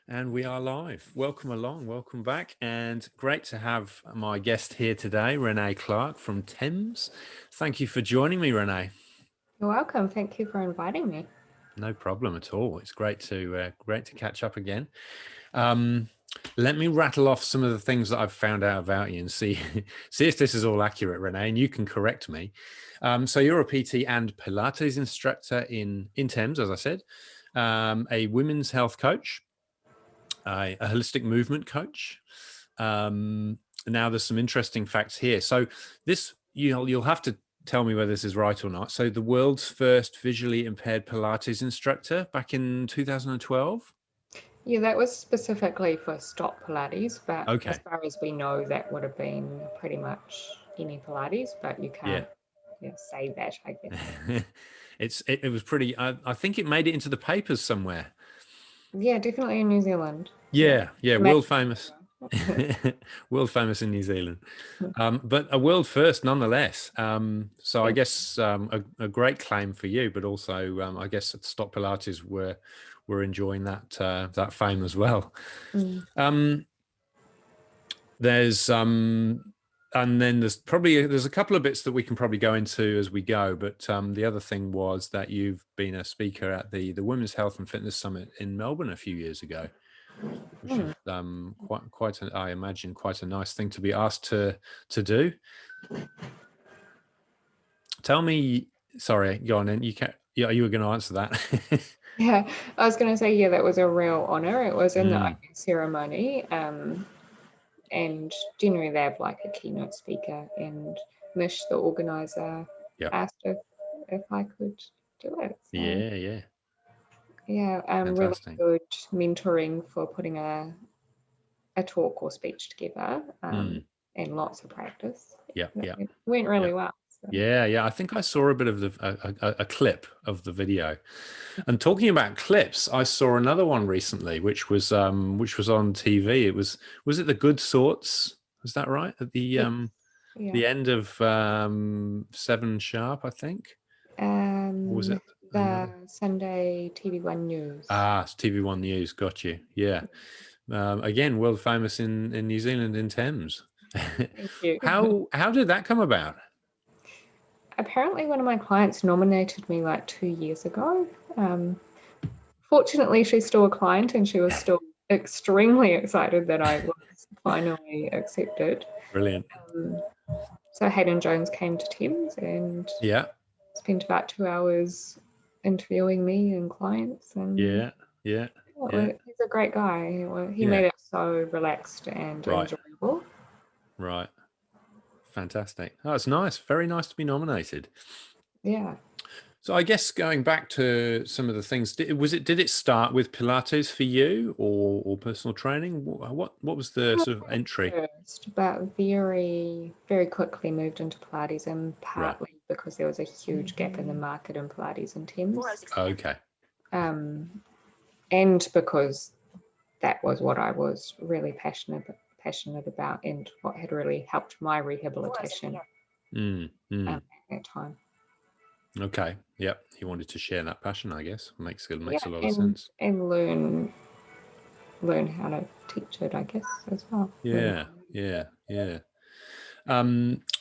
And we are live. Welcome along, welcome back, and great to have my guest here today, Renee Clark from Thames. Thank you for joining me, Renee. You're welcome. Thank you for inviting me. No problem at all. It's great to catch up again. Um, Let me rattle off some of the things that I've found out about you and see see if this is all accurate, Renee, and you can correct me. So you're a PT and Pilates instructor in Thames, as I said, a women's health coach, a holistic movement coach. Now there's some interesting facts here. So this you'll have to tell me whether this is right or not. So the world's first visually impaired Pilates instructor back in 2012. Yeah, that was specifically for Stott Pilates, but as Okay. far as we know, that would have been pretty much any Pilates, but you Yeah. can't say that, I guess. It was pretty. I think it made it into the papers somewhere. Yeah, definitely in New Zealand. Yeah. Yeah, yeah, Maybe world famous. everywhere. World famous in New Zealand, but a world first nonetheless. So I Thank guess a great claim for you, but also I guess Stott Pilates were enjoying that fame as well. you. Mm. Um, there's and then there's a couple of bits that we can probably go into as we go, but the other thing was that you've been a speaker at the Women's Health and Fitness Summit in Melbourne a few years ago, which is Mm. I imagine quite a nice thing to be asked to do. Tell me, sorry, go on, and you can. Yeah, you were going to answer that. Yeah, I was going to say, yeah, that was a real honour. It was in the Mm, opening ceremony, and generally they have like a keynote speaker, and Mish, the organizer, yeah, asked if I could do it. So yeah, yeah, yeah, really fantastic. good mentoring for putting a talk or speech together, Mm, and lots of practice. yeah, yeah, It went yeah. really well. So. Yeah, yeah. I think I saw a bit of a clip of the video. And talking about clips, I saw another one recently, which was on TV. Was it the Good Sorts? Was that right? At Yes, yeah. the end of 7 Sharp, I think. Or was Um, it the another? Sunday TV1 News. Ah, it's TV1 News. Got you. Yeah. Again, world famous in New Zealand in Thames. Thank you. How did that come about? Apparently, one of my clients nominated me like 2 years ago. Um, Fortunately, she's still a client, and she was still extremely excited that I was finally accepted. Brilliant. Um, so Hayden Jones came to Thames and Yeah, spent about 2 hours interviewing me and clients, and yeah, yeah, yeah, he's a great guy. He yeah. made it so relaxed and Right, enjoyable. right. Fantastic. Oh, it's nice. Very nice to be nominated. Yeah. So I guess going back to some of the things, did it start with Pilates for you or personal training? What was the sort of entry? First, but very, very quickly moved into Pilates, and Right. partly because there was a huge gap in the market in Pilates in Thames. Okay. Um, and because that was what I was really passionate about, and what had really helped my rehabilitation Mm, mm. at that time. Okay. Yep. You wanted to share that passion, I guess. Yeah, Makes a lot of and sense. learn how to teach it, I guess, as well. Learn. Yeah. Yeah. Yeah.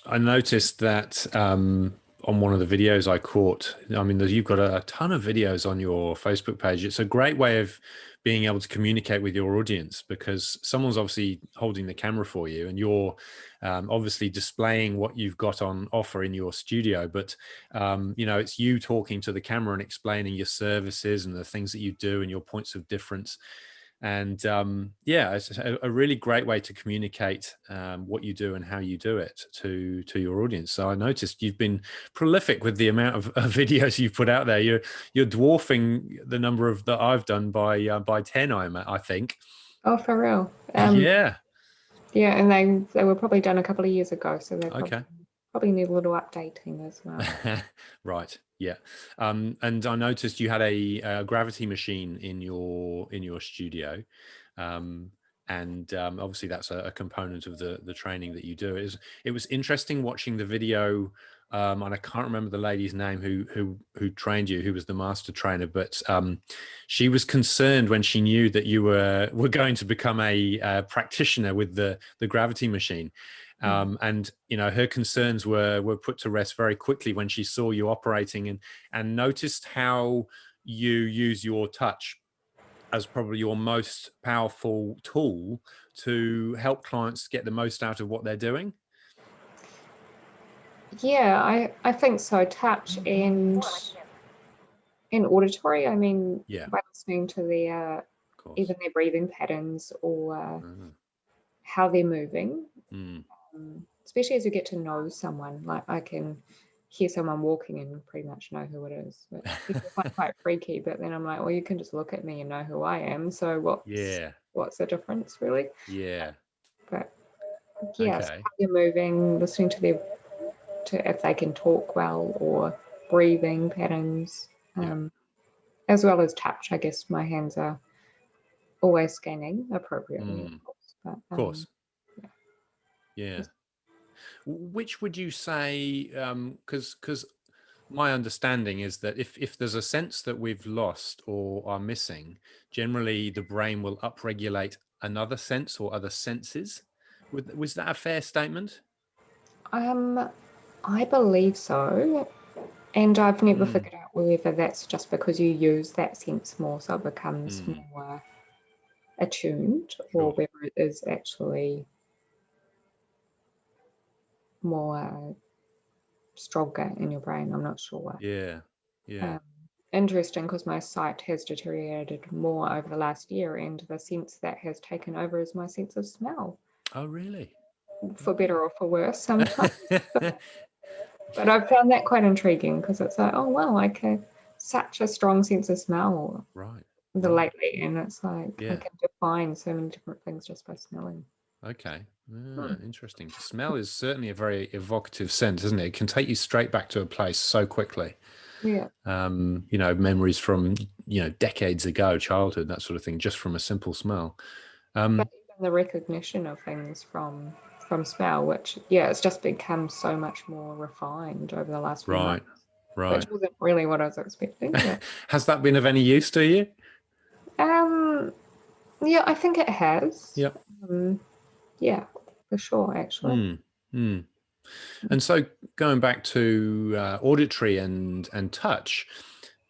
I noticed that on one of the videos I caught, I mean, you've got a ton of videos on your Facebook page. It's a great way of being able to communicate with your audience because someone's obviously holding the camera for you and you're obviously displaying what you've got on offer in your studio. But, it's you talking to the camera and explaining your services and the things that you do and your points of difference. And yeah, it's a really great way to communicate what you do and how you do it to your audience. So I noticed you've been prolific with the amount of videos you've put out there. You're dwarfing the number of that I've done by 10. I think. Oh, for real. Yeah. Yeah, and they were probably done a couple of years ago, so they Okay. probably need a little updating as well. Right. Yeah. And I noticed you had a gravity machine in your studio. Um, and obviously that's a component of the training that you do. It was interesting watching the video and I can't remember the lady's name who trained you, who was the master trainer, but she was concerned when she knew that you were going to become a practitioner with the gravity machine. And her concerns were put to rest very quickly when she saw you operating and noticed how you use your touch as probably your most powerful tool to help clients get the most out of what they're doing. Yeah, I think so. Touch and auditory. I mean, Yeah, by listening to their of course. even their breathing patterns or Uh, how they're moving. mm, Especially as you get to know someone, like I can hear someone walking and pretty much know who it is, which people find quite freaky. But then I'm like, well, you can just look at me and know who I am. So yeah, what's the difference, really? yeah. But yes, Okay. how they're moving, listening to if they can talk well or breathing patterns, Yeah. as well as touch. I guess my hands are always scanning appropriately, of Mm, course. But of course. yeah, Yeah. Which would you say? Because my understanding is that if there's a sense that we've lost or are missing, generally the brain will upregulate another sense or other senses. Was that a fair statement? I believe so. And I've never Mm, figured out whether that's just because you use that sense more, so it becomes mm, more attuned, or sure. whether it is actually more stronger in your brain. I'm not sure. Yeah. Yeah. Um, Interesting, because my sight has deteriorated more over the last year, and the sense that has taken over is my sense of smell, Oh, really? for better or for worse sometimes. But I've found that quite intriguing because it's like, oh wow, I can such a strong sense of smell Right. the Right. lately, and it's like I Yeah. can define so many different things just by smelling. Okay. Hmm. Ah, interesting. Smell is certainly a very evocative sense, isn't it? It can take you straight back to a place so quickly. Yeah, Memories from, decades ago, childhood, that sort of thing, just from a simple smell. but Um, even the recognition of things from smell, which yeah, it's just become so much more refined over the last few months, right. Right. which wasn't really what I was expecting. But Has that been of any use to you? um, yeah, I think it has. Yep. Yeah, for sure, actually. Mm, mm. And so going back to auditory and touch,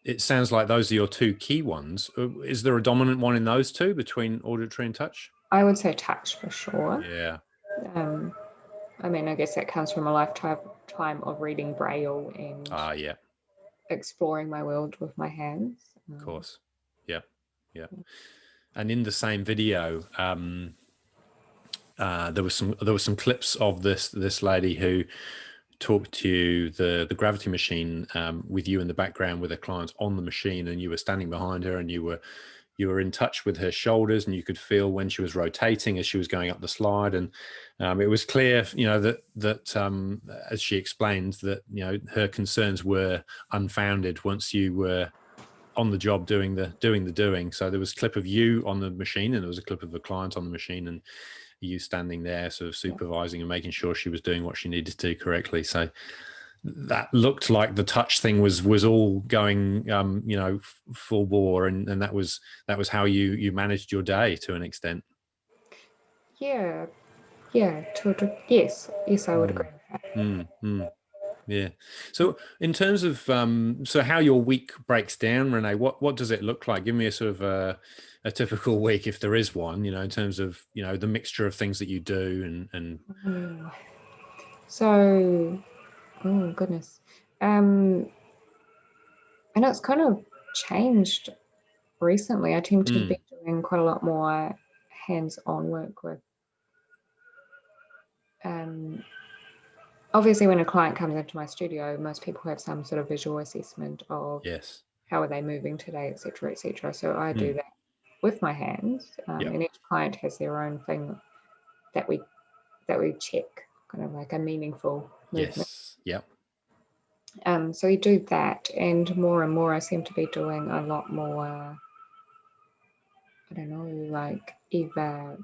it sounds like those are your two key ones. Is there a dominant one in those two between auditory and touch? I would say touch for sure. Yeah. Um, I mean, I guess that comes from a lifetime of reading Braille and Ah, yeah, exploring my world with my hands. of course. Yeah. Yeah. And in the same video, there was some clips of this lady who talked to you the gravity machine with you in the background with a client on the machine, and you were standing behind her, and you were in touch with her shoulders, and you could feel when she was rotating as she was going up the slide, and it was clear, that as she explained, that her concerns were unfounded once you were on the job doing. So there was a clip of you on the machine, and there was a clip of the client on the machine, and you standing there sort of Yeah. supervising and making sure she was doing what she needed to do correctly. So that looked like the touch thing was all going full bore, and that was how you managed your day to an extent. Yeah, yeah, yes, I would Mm, agree with that. mm, mm. Yeah. So in terms of so how your week breaks down, Renee, what does it look like? Give me a sort of a typical week, if there is one, in terms of, the mixture of things that you do and Mm. So, oh goodness, um, and it's kind of changed recently. I tend to mm, be doing quite a lot more hands-on work with. Um, Obviously, when a client comes into my studio, most people have some sort of visual assessment of yes. how are they moving today, etc., etc. So I do Mm, that with my hands, yep. and each client has their own thing that we check, kind of like a meaningful movement. Yes. Yep. So we do that, and more I seem to be doing a lot more. I don't know, like either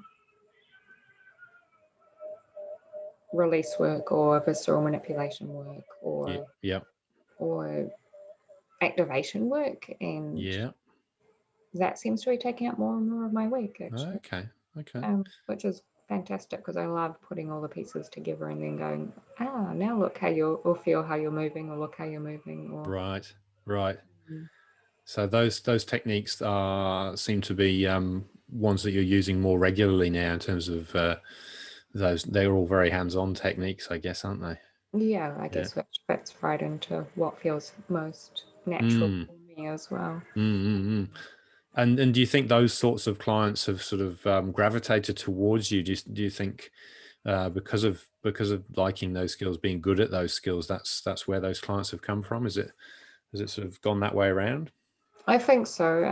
release work or visceral manipulation work Yeah. or Yeah. or activation work, and Yeah. that seems to be taking up more and more of my week actually, Okay. Okay. which is fantastic because I love putting all the pieces together and then going, now look how you're, or feel how you're moving, or look how you're moving, or Right. Right. mm, So those techniques are seem to be ones that you're using more regularly now in terms of those. They're all very hands-on techniques, I guess, aren't they? yeah, I Yeah. guess which fits right into what feels most natural Mm, for me as well. mm, mm, mm. And do you think those sorts of clients have sort of gravitated towards you? Do you think because of liking those skills, being good at those skills, that's where those clients have come from? Has it sort of gone that way around? I think so.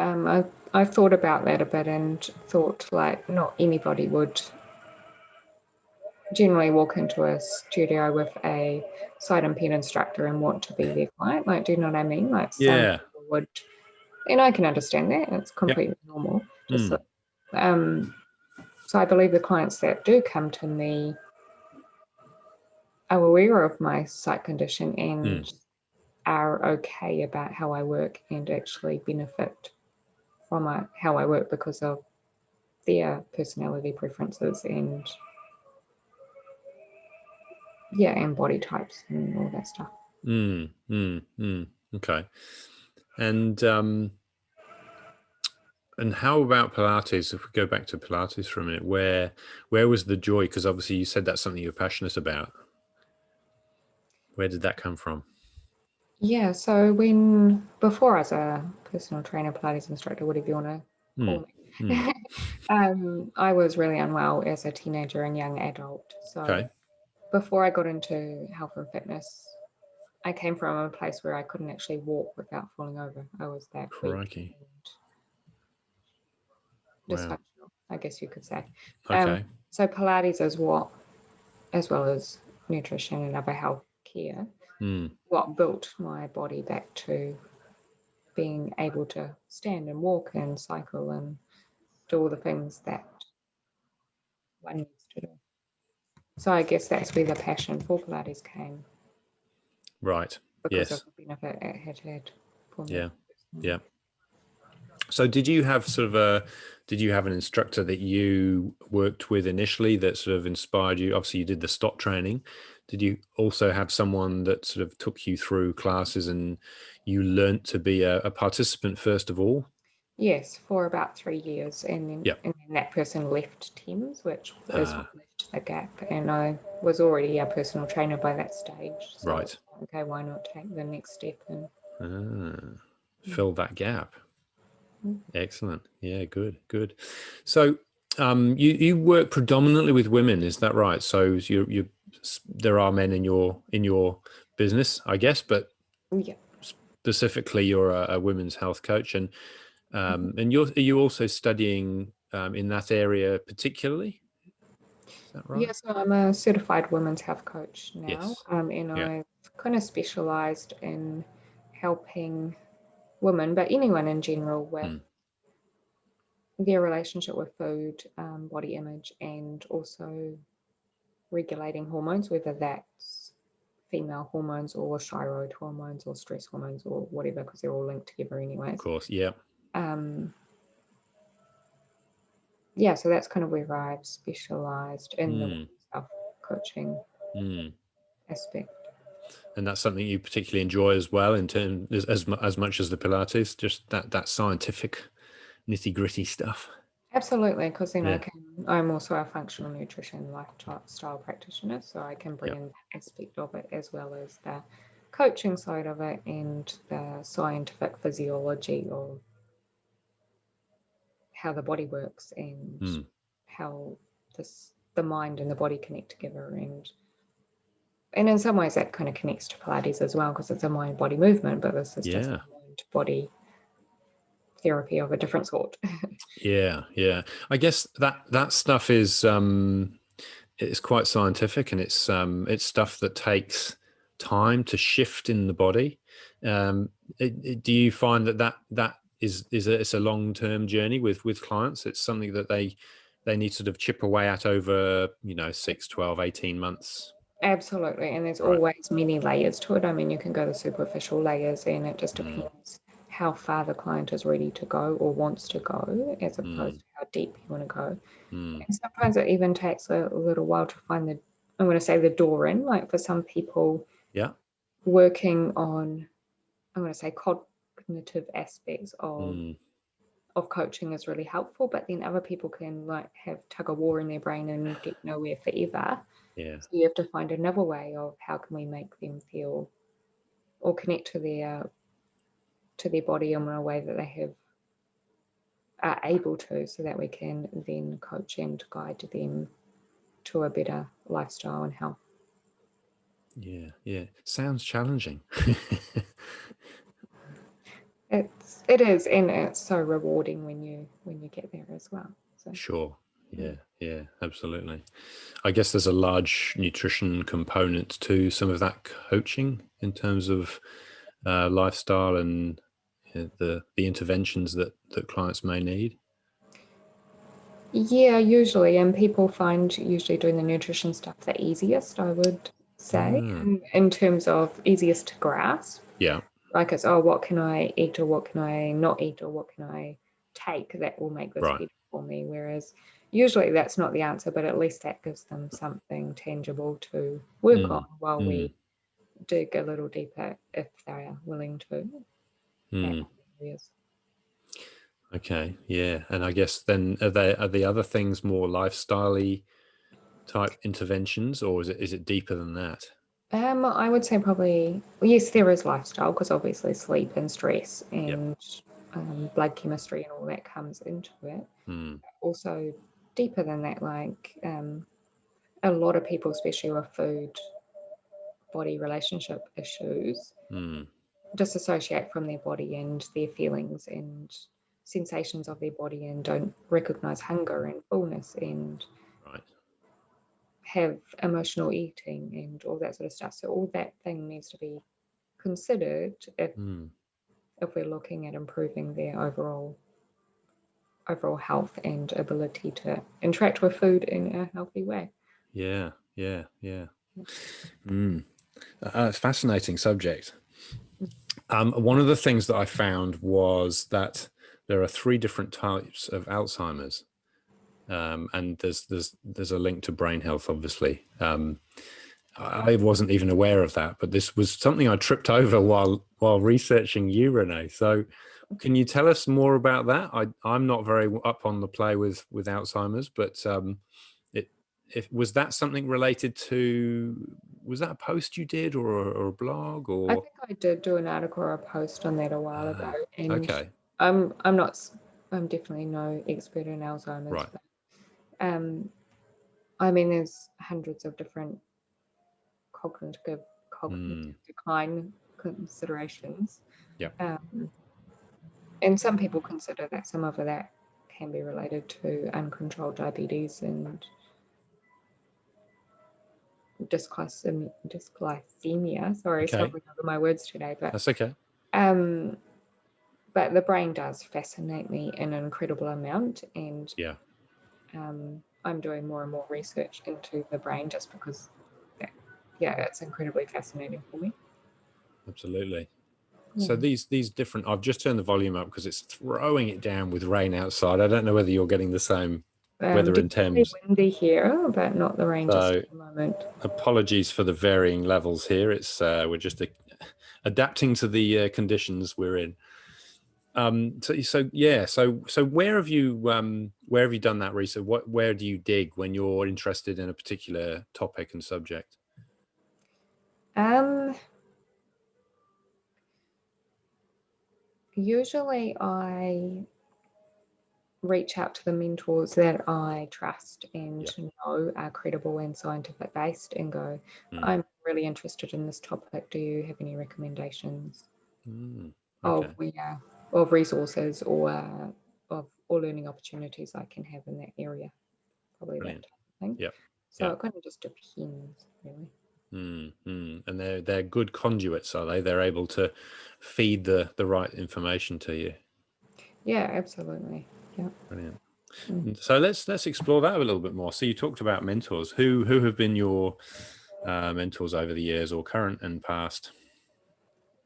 I've thought about that a bit and thought like not anybody would generally walk into a studio with a side impaired instructor and want to be their client. Like, do you know what I mean? Like some Yeah. people would, and I can understand that. It's Yep. completely normal. Just Mm, so I believe the clients that do come to me are aware of my sight condition mm. and are okay about how I work and actually benefit from how I work because of their personality preferences and yeah, and body types and all that stuff. Mm, mm, mm. Okay. And how about Pilates? If we go back to Pilates for a minute, where was the joy? Because obviously you said that's something you're passionate about. Where did that come from? Yeah, so when before I was a personal trainer, Pilates instructor, whatever you want to Mm, call mm. me, I was really unwell as a teenager and young adult. So Okay. before I got into health and fitness, I came from a place where I couldn't actually walk without falling over. I was that weak Crikey. and Wow. dysfunctional, I guess you could say. Um, Okay. so Pilates is what, as well as nutrition and other health care, Mm, what built my body back to being able to stand and walk and cycle and do all the things that one needs to do. So I guess that's where the passion for Pilates came right. because of Yes. the benefit it had for me Yeah. personally. Yeah. So did you have an instructor that you worked with initially that sort of inspired you? Obviously you did the Stott training. Did you also have someone that sort of took you through classes and you learnt to be a participant first of all? Yes, for about 3 years, Yeah. and then that person left Thames, which is what Ah, left the gap. And I was already a personal trainer by that stage, so right. okay, why not take the next step and Ah, mm, fill that gap. mm, Excellent. Yeah, good, good. So you work predominantly with women, is that right? So you there are men in your business, I guess, but yeah. specifically you're a women's health coach, Mhm. and are you also studying in that area particularly? Is that right? Yeah, so I'm a certified women's health coach now, Yes. and Yeah. I've kind of specialized in helping women, but anyone in general, with Mm. their relationship with food, body image, and also regulating hormones, whether that's female hormones or thyroid hormones or stress hormones or whatever, because they're all linked together Of anyways. course. Yeah. Um, yeah, so that's kind of where I've specialized in the Mm. women's health coaching Mm. aspect. And that's something you particularly enjoy as well, in terms as much as the Pilates, just that scientific nitty gritty stuff. Absolutely, because then Yeah. I'm also a functional nutrition lifestyle practitioner, so I can bring Yeah. in that aspect of it as well as the coaching side of it and the scientific physiology of how the body works and Mm. how the mind and the body connect together, and in some ways that kind of connects to Pilates as well because it's a mind body movement, but this is just Yeah. mind body therapy of a different sort. Yeah. Yeah. I guess that stuff is it's quite scientific, and it's stuff that takes time to shift in the body. Do you find that is it's a long term journey with clients? It's something that they they need to sort of chip away at over, 6, 12, 18 months. Absolutely, and there's Right. always many layers to it. I mean, you can go the superficial layers, and it just Mm, depends how far the client is ready to go or wants to go, as opposed mm, to how deep you want to go. mm. And sometimes it even takes a little while to find I'm going to say the door in. Like for some people, Yeah. working on, I'm going to say cognitive aspects Mm, of coaching is really helpful, but then other people can like have tug of war in their brain and get nowhere forever. yeah. So you have to find another way of how can we make them feel or connect to their body in a way that they are able to, so that we can then coach and guide them to a better lifestyle and health. Yeah. Yeah. Sounds challenging. It is, and it's so rewarding when you get there as well. So Sure. Yeah. Yeah. Absolutely. I guess there's a large nutrition component to some of that coaching in terms of lifestyle and the interventions that clients may need. yeah, usually, and people find usually doing the nutrition stuff the easiest, I would say, Ah, in terms of easiest to grasp. yeah. Like it's, oh, what can I eat or what can I not eat or what can I take that will make this Right. better for me? Whereas usually that's not the answer, but at least that gives them something tangible to work on Mm, while mm, we dig a little deeper if they are willing to at mm. areas. Okay. Yeah. And I guess then are the other things more lifestyle-y type interventions, or is it deeper than that? I would say probably, well, yes, there is lifestyle because obviously sleep and stress Yep. and blood chemistry and all that comes into it. Mm, Also, deeper than that, like a lot of people, especially with food body relationship issues, mm. disassociate from their body and their feelings and sensations of their body and don't recognize hunger and fullness and Right. have emotional eating and all that sort of stuff. So all that thing needs to be considered Mm. if we're looking at improving their overall health and ability to interact with food in a healthy way. Yeah. Yeah. Yeah. Mm. It's a fascinating subject. One of the things that I found was that there are 3 different types of Alzheimer's, and there's a link to brain health, obviously. I wasn't even aware of that, but this was something I tripped over while researching you, Renee. So, can you tell us more about that? I'm not very up on the play with Alzheimer's, but it if was that something related to, was that a post you did or a blog I or think I did do an article or a post on that a while ago, and okay, I'm not I'm definitely no expert in Alzheimer's, right, but I mean there's hundreds of different cognitive mm, decline considerations, yeah, um, and some people consider that some of that can be related to uncontrolled diabetes and dysglycemia. Sorry, okay, stumbling over my words today, that's okay, um, but the brain does fascinate me in an incredible amount, and yeah, I'm doing more and more research into the brain just because, yeah, it's incredibly fascinating for me. absolutely. So Yeah. these different, I've just turned the volume up because it's throwing it down with rain outside. I don't know whether you're getting the same weather in Definitely Thames. windy here, but not the rain just So at the moment. apologies for the varying levels here. It's we're just adapting to the conditions we're in. So yeah. So where have you done that research? Where do you dig when you're interested in a particular topic and subject? Um, Usually I reach out to the mentors that I trust and Yeah. know are credible and scientific based and go, Mm. I'm really interested in this topic. Do you have any recommendations Mm. of Okay. where of resources or learning opportunities I can have in that area? Probably that Brilliant. type of thing. Yeah. So Yeah. it kind of just depends, really. Mm, mm. And they're good conduits, are they? They're able to feed the right information to you. Yeah, absolutely. Yeah. Brilliant. Mm. So let's explore that a little bit more. So you talked about mentors. Who have been your mentors over the years, or current and past?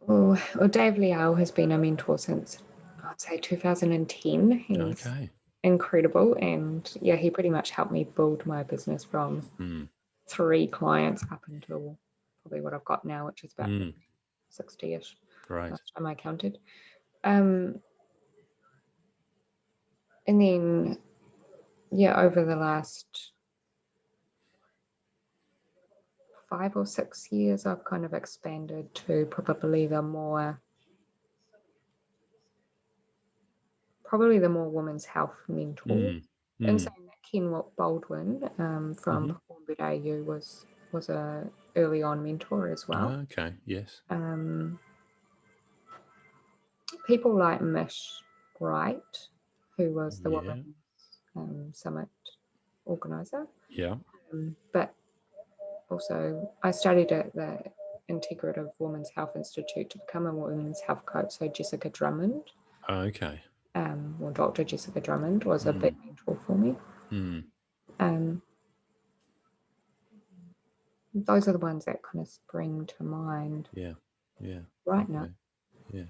Well, Dave Liao has been a mentor since, I'd say, 2010. He's Okay. incredible. And yeah, he pretty much helped me build my business from Mm. 3 clients up until probably what I've got now, which is about Mm. 60-ish Right. last time I counted. And then, yeah, over the last 5 or 6 years, I've kind of expanded to probably the more women's health mentors. Mm. And Mm. saying that, Ken Baldwin from Hmm. Perform Good AU was a early on mentor as well. Okay. Yes. People like Mish Wright, who was the Yeah. Women's Summit organizer. Yeah. But also, I studied at the Integrative Women's Health Institute to become a women's health coach. So Jessica Drummond, Okay. or Dr. Jessica Drummond, was a big Mm. mentor for me. Mm. Um, those are the ones that kind of spring to mind Yeah. Yeah. right now. Okay. Yeah.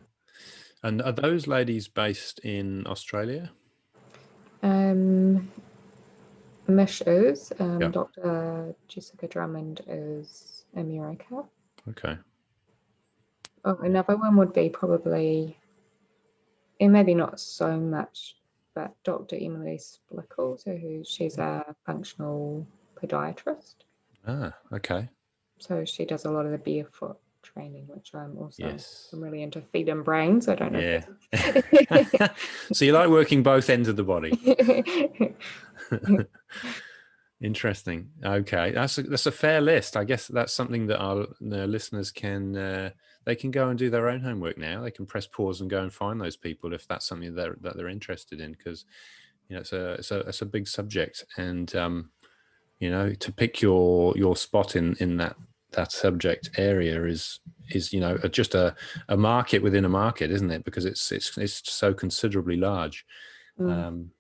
And are those ladies based in Australia? Mish is, Yeah. Dr. Jessica Drummond is America. Okay. Oh, another one would be probably, and maybe not so much, but Dr. Emily Splickle, she's a functional podiatrist. Ah. Okay. So she does a lot of the barefoot training, which Yes. I'm really into feet and brains. I don't know Yeah. if So you like working both ends of the body. that's Interesting. Okay, that's a fair list. I guess that's something that our listeners can they can go and do their own homework now. They can press pause and go and find those people if that's something that they're interested in, because it's a big subject, and to pick your spot in that subject area is just a market within a market, isn't it? Because it's so considerably large, and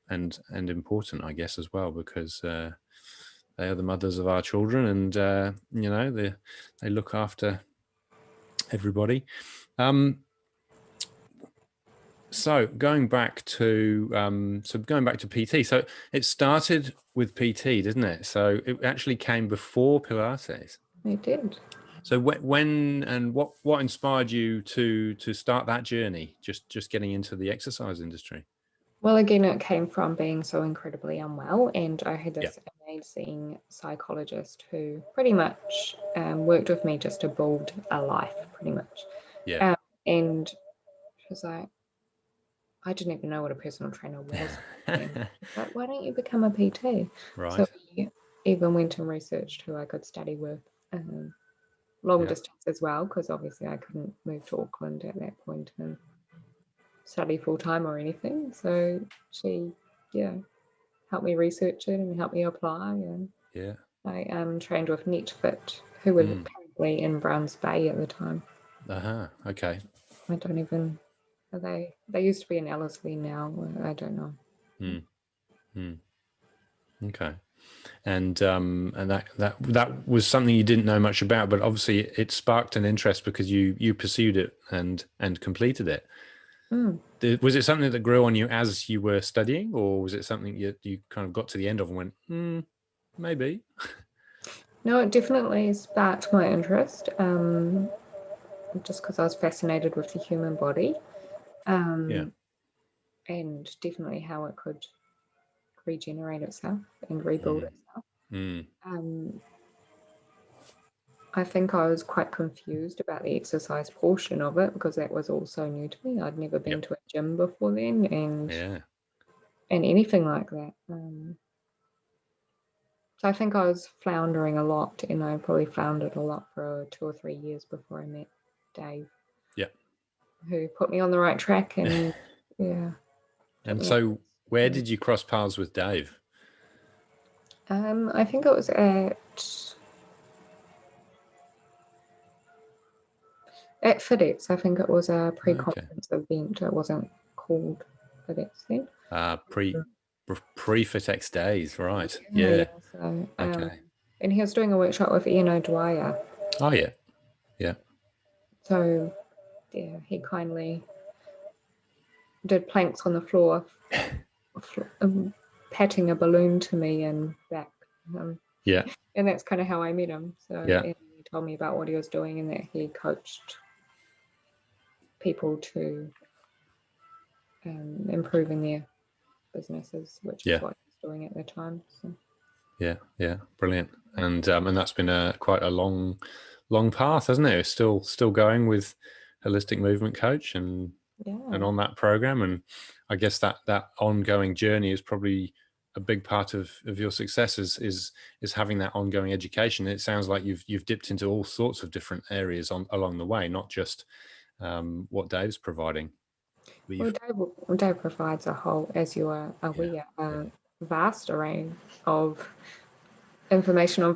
important, I guess, as well, because they are the mothers of our children, and they look after everybody. So going back to PT. So it started with PT, didn't it? So it actually came before Pilates. I did. So when and what inspired you to start that journey? Just getting into the exercise industry. Well, again, it came from being so incredibly unwell, and I had Yeah. this amazing psychologist who pretty much worked with me just to build a life, pretty much. Yeah. And she was like, I didn't even know what a personal trainer was. And she was like, why don't you become a PT? So Right. we even went and researched who I could study with, long Yeah. distance as well, because obviously I couldn't move to Auckland at that point and study full time or anything. So she, yeah, helped me research it and helped me apply. And Yeah. I trained with NetFit, who were Mm. probably in Browns Bay at the time. Uh-huh. Okay. I don't even. They used to be in Ellerslie now. I don't know. Mm. Mm. Okay. And that was something you didn't know much about, but obviously it sparked an interest because you pursued it and completed it. Mm. Was it something that grew on you as you were studying, or was it something you kind of got to the end of and went, maybe? No, it definitely sparked my interest. Just because I was fascinated with the human body, Yeah. and definitely how it could regenerate itself and rebuild Mm. itself. Mm. I think I was quite confused about the exercise portion of it because that was all so new to me. I'd never been Yep. to a gym before then, Yeah. and anything like that. So I think I was floundering a lot, and I probably floundered a lot for 2 or 3 years before I met Dave, Yep. who put me on the right track and yeah. And so where did you cross paths with Dave? I think it was at FedEx. I think it was a Okay. pre-conference event. It wasn't called FedEx then. Pre Pre-Fitex days, right? Yeah. Yeah. So, Okay. and he was doing a workshop with Ian O'Dwyer. Oh yeah. Yeah. So, yeah, he kindly did planks on the floor, patting a balloon to me and back. Um, Yeah. and that's kind of how I met him. So, Yeah. and he told me about what he was doing and that he coached people to improving their businesses, which is Yeah. what he was doing at the time. So, Yeah. Yeah. Brilliant. And that's been a quite a long path, hasn't it? It's still going with holistic movement coach and yeah. on that program. And I guess that ongoing journey is probably a big part of your success is having that ongoing education. It sounds like you've dipped into all sorts of different areas along the way, not just what Dave's providing. But Well, Dave provides a whole, as you are yeah, aware, a vast array of information on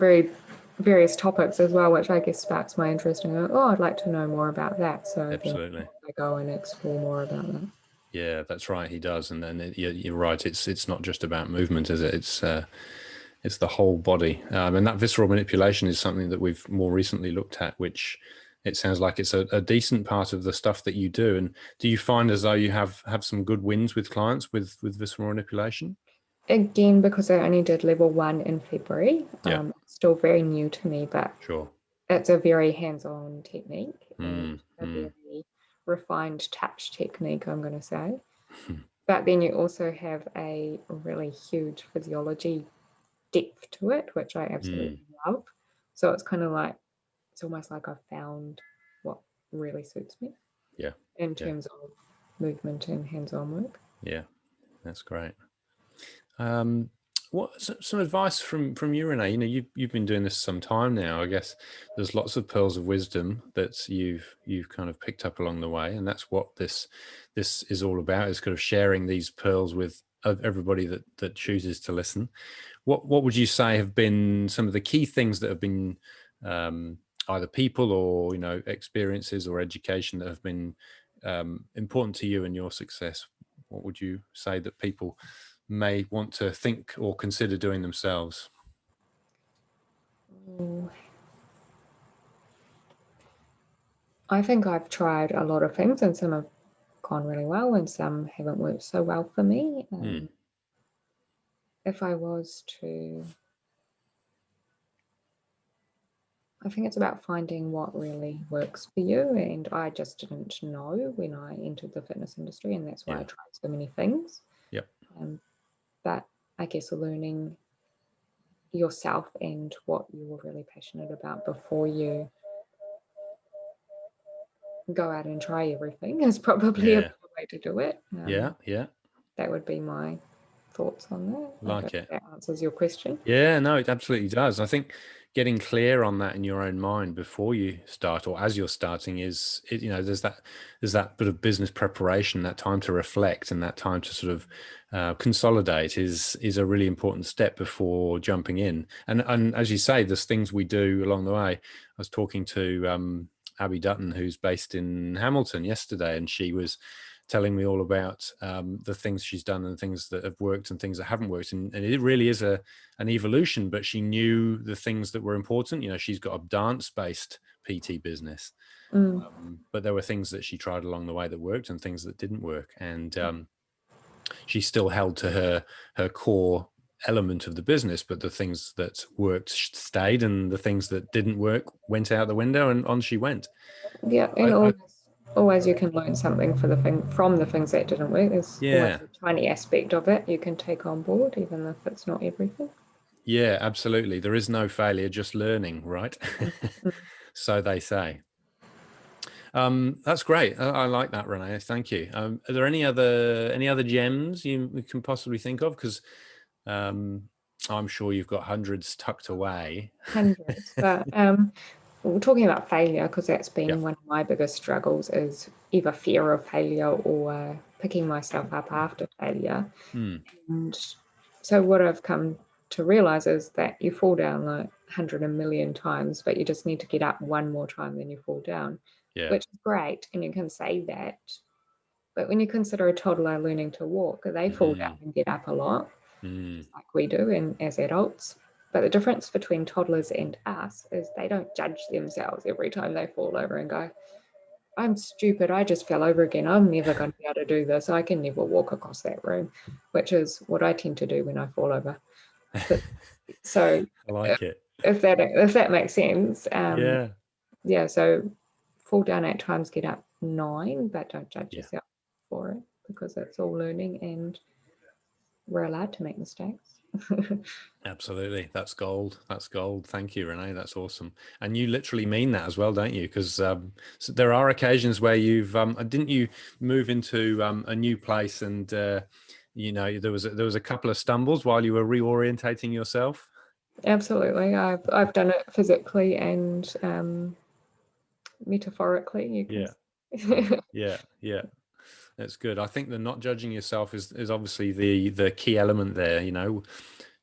various topics as well, which I guess sparks my interest in going, oh, I'd like to know more about that. So then absolutely. I go and explore more about that. Yeah, that's right. He does, and then you're right. It's not just about movement, is it? It's the whole body, and that visceral manipulation is something that we've more recently looked at, which it sounds like it's a decent part of the stuff that you do. And do you find as though you have some good wins with clients with visceral manipulation? Again, because I only did level 1 in February, Yeah, it's still very new to me, but sure. it's a very hands-on technique and Mm, a mm. very refined touch technique, I'm going to say. But then you also have a really huge physiology depth to it, which I Mm, absolutely love. So it's kind of like, it's almost like I've found what really suits me yeah, in yeah, terms of movement and hands-on work. yeah. That's great. Um, some advice from you, Renee? You know, you've been doing this some time now. I guess there's lots of pearls of wisdom that you've kind of picked up along the way, and that's what this is all about. Is kind of sharing these pearls with everybody that chooses to listen. What would you say have been some of the key things that have been either people or experiences or education that have been important to you and your success? What would you say that people may want to think or consider doing themselves? Ooh. I think I've tried a lot of things and some have gone really well and some haven't worked so well for me. Hmm. If I was to, I think it's about finding what really works for you. And I just didn't know when I entered the fitness industry, and that's why I Yeah. tried so many things. Yep. Um, but I guess learning yourself and what you're really passionate about before you go out and try everything is probably a Yeah. better way to do it. Yeah. Yeah. That would be my thoughts on that. I don't know Like if it. that answers your question. Yeah, no, it absolutely does. I think getting clear on that in your own mind before you start or as you're starting there's that bit of business preparation, that time to reflect and that time to sort of consolidate is a really important step before jumping in. And as you say, there's things we do along the way. I was talking to Abby Dutton, who's based in Hamilton yesterday, and she was telling me all about the things she's done and things that have worked and things that haven't worked. And it really is an evolution, but she knew the things that were important. She's got a dance-based PT business, but there were things that she tried along the way that worked and things that didn't work. And she still held to her core element of the business, but the things that worked stayed and the things that didn't work went out the window, and on she went. Yeah, and always you can learn something from the things that didn't work. There's always Yeah. a tiny aspect of it you can take on board, even if it's not everything. Yeah, absolutely. There is no failure, just learning, right? Mm. So they say. That's great. I like that, Renee. Thank you. Are there any other gems you can possibly think of? Because I'm sure you've got hundreds tucked away. Hundreds, but we're talking about failure because that's Yeah. been one of my biggest struggles is either fear of failure or picking myself up after failure. Hmm. And so what I've come to realize is that you fall down like 100 a million times, but you just need to get up one more time than you fall down, Yeah. which is great. And you can say that. But when you consider a toddler learning to walk, they fall down Mm. and get up a lot. Mm. like we do and as adults. But the difference between toddlers and us is they don't judge themselves every time they fall over and go, I'm stupid, I just fell over again. I'm never going to be able to do this. I can never walk across that room, which is what I tend to do when I fall over. So I like it. if that makes sense, Yeah. yeah. So fall down 8 times, get up 9, but don't judge Yeah. yourself for it because it's all learning and we're allowed to make mistakes. Absolutely. That's gold. That's gold. Thank you, Renee. That's awesome. And you literally mean that as well, don't you? Because so there are occasions where you've, didn't you move into a new place and, you know, there was a couple of stumbles while you were reorientating yourself? Absolutely, I've done it physically and metaphorically. You can. Yeah. Yeah. Yeah. Yeah. That's good. I think the not judging yourself is obviously the key element there. You know,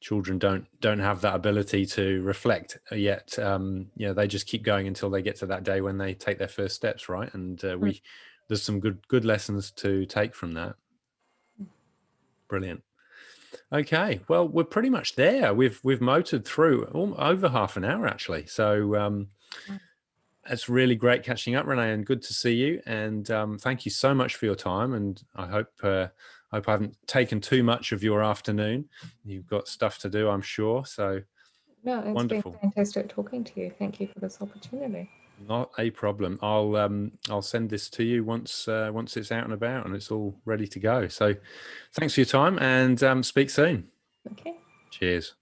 children don't have that ability to reflect yet. You know, they just keep going until they get to that day when they take their first steps, right? And there's some good lessons to take from that. Brilliant. Okay, well, we're pretty much there. We've motored through over half an hour actually. So it's really great catching up, Renee, and good to see you. And thank you so much for your time. And I hope I haven't taken too much of your afternoon. You've got stuff to do, I'm sure. So No, it's been wonderful. fantastic talking to you. Thank you for this opportunity. Not a problem. I'll send this to you once it's out and about and it's all ready to go. So thanks for your time and speak soon. Okay. Cheers.